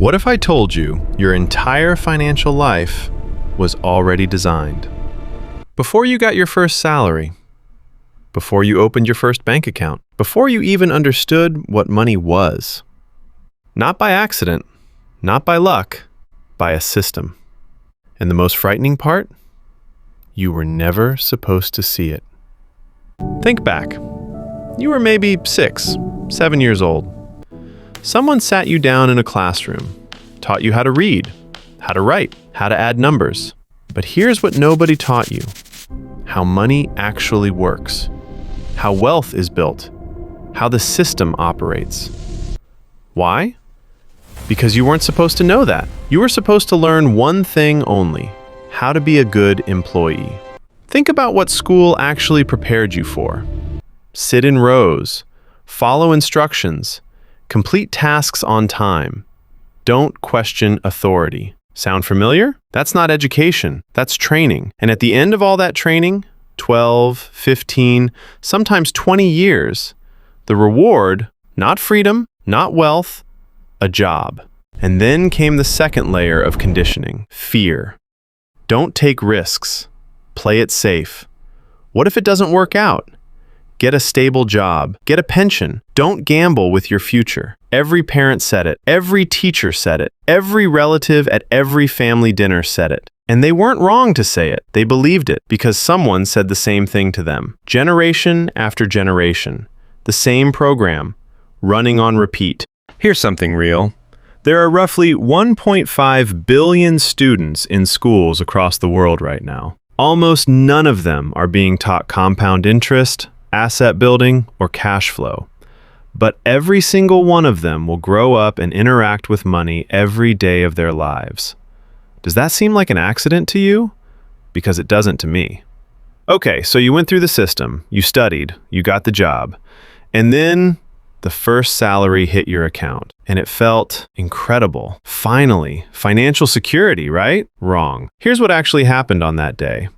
What if I told you your entire financial life was already designed? Before you got your first salary, before you opened your first bank account, before you even understood what money was. Not by accident, not by luck, by a system. And the most frightening part? You were never supposed to see it. Think back. You were maybe 6, 7 years old. Someone sat you down in a classroom, taught you how to read, how to write, how to add numbers. But here's what nobody taught you: how money actually works, how wealth is built, how the system operates. Why? Because you weren't supposed to know that. You were supposed to learn one thing only: how to be a good employee. Think about what school actually prepared you for. Sit in rows, follow instructions, complete tasks on time. Don't question authority. Sound familiar? That's not education, that's training. And at the end of all that training, 12, 15, sometimes 20 years, the reward, not freedom, not wealth, a job. And then came the second layer of conditioning: fear. Don't take risks. Play it safe. What if it doesn't work out? Get a stable job. Get a pension. Don't gamble with your future. Every parent said it. Every teacher said it. Every relative at every family dinner said it. And they weren't wrong to say it. They believed it because someone said the same thing to them. Generation after generation. The same program, running on repeat. Here's something real. There are roughly 1.5 billion students in schools across the world right now. Almost none of them are being taught compound interest, asset building, or cash flow. But every single one of them will grow up and interact with money every day of their lives. Does that seem like an accident to you? Because it doesn't to me. Okay, so you went through the system, you studied, you got the job, and then the first salary hit your account, and it felt incredible. Finally, financial security, right? Wrong. Here's what actually happened on that day.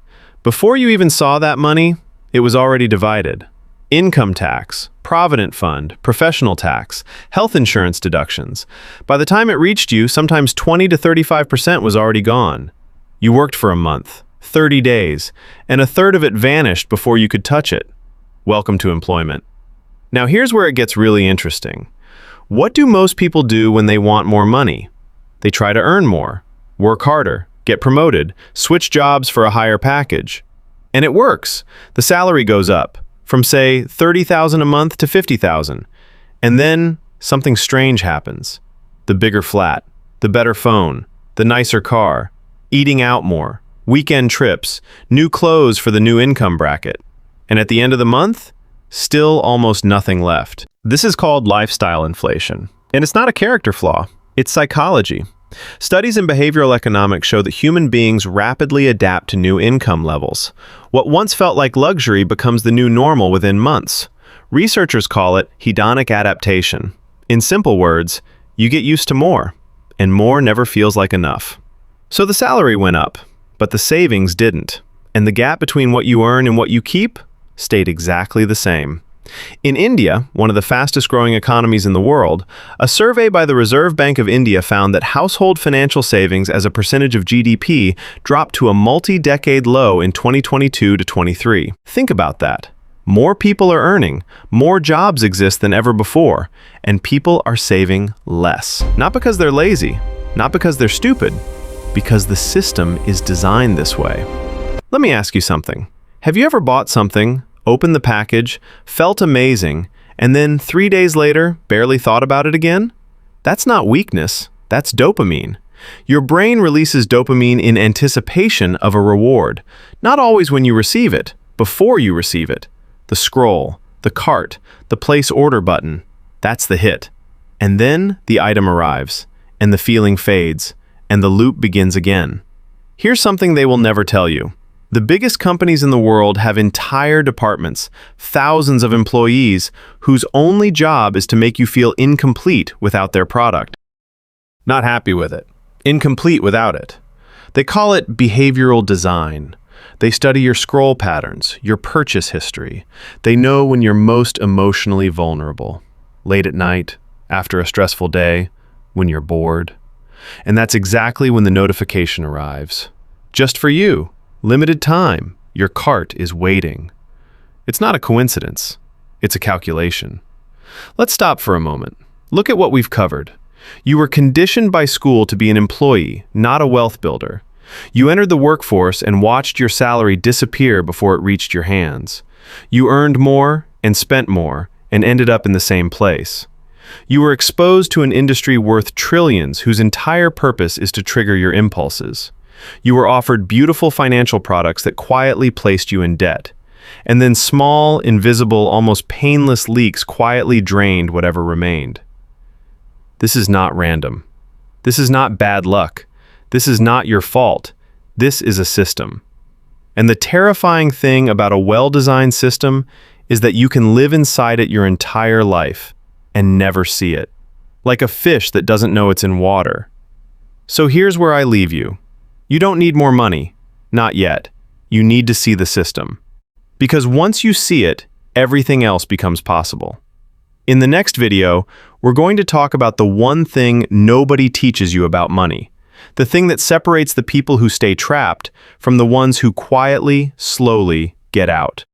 Before you even saw that money, it was already divided. Income tax, provident fund, professional tax, health insurance deductions. By the time it reached you, sometimes 20 to 35% was already gone. You worked for a month, 30 days, and a third of it vanished before you could touch it. Welcome to employment. Now here's where it gets really interesting. What do most people do when they want more money? They try to earn more, work harder, get promoted, switch jobs for a higher package. And it works. The salary goes up from, say, $30,000 a month to $50,000. And then something strange happens. The bigger flat, the better phone, the nicer car, eating out more, weekend trips, new clothes for the new income bracket. And at the end of the month, still almost nothing left. This is called lifestyle inflation. And it's not a character flaw, it's psychology. Studies in behavioral economics show that human beings rapidly adapt to new income levels. What once felt like luxury becomes the new normal within months. Researchers call it hedonic adaptation. In simple words, you get used to more, and more never feels like enough. So the salary went up, but the savings didn't. And the gap between what you earn and what you keep stayed exactly the same. In India, one of the fastest growing economies in the world, a survey by the Reserve Bank of India found that household financial savings as a percentage of GDP dropped to a multi-decade low in 2022 to 23. Think about that. More people are earning, more jobs exist than ever before, and people are saving less. Not because they're lazy, not because they're stupid, because the system is designed this way. Let me ask you something. Have you ever bought something, opened the package, felt amazing, and then 3 days later, barely thought about it again? That's not weakness, that's dopamine. Your brain releases dopamine in anticipation of a reward, not always when you receive it, before you receive it. The scroll, the cart, the place order button, that's the hit. And then the item arrives, and the feeling fades, and the loop begins again. Here's something they will never tell you. The biggest companies in the world have entire departments, thousands of employees, whose only job is to make you feel incomplete without their product. Not happy with it. Incomplete without it. They call it behavioral design. They study your scroll patterns, your purchase history. They know when you're most emotionally vulnerable. Late at night, after a stressful day, when you're bored. And that's exactly when the notification arrives. Just for you, limited time, your cart is waiting. It's not a coincidence. It's a calculation. Let's stop for a moment. Look at what we've covered. You were conditioned by school to be an employee, not a wealth builder. You entered the workforce and watched your salary disappear before it reached your hands. You earned more and spent more and ended up in the same place. You were exposed to an industry worth trillions whose entire purpose is to trigger your impulses. You were offered beautiful financial products that quietly placed you in debt. And then small, invisible, almost painless leaks quietly drained whatever remained. This is not random. This is not bad luck. This is not your fault. This is a system. And the terrifying thing about a well-designed system is that you can live inside it your entire life and never see it, like a fish that doesn't know it's in water. So here's where I leave you. You don't need more money. Not yet. You need to see the system. Because once you see it, everything else becomes possible. In the next video, we're going to talk about the one thing nobody teaches you about money. The thing that separates the people who stay trapped from the ones who quietly, slowly get out.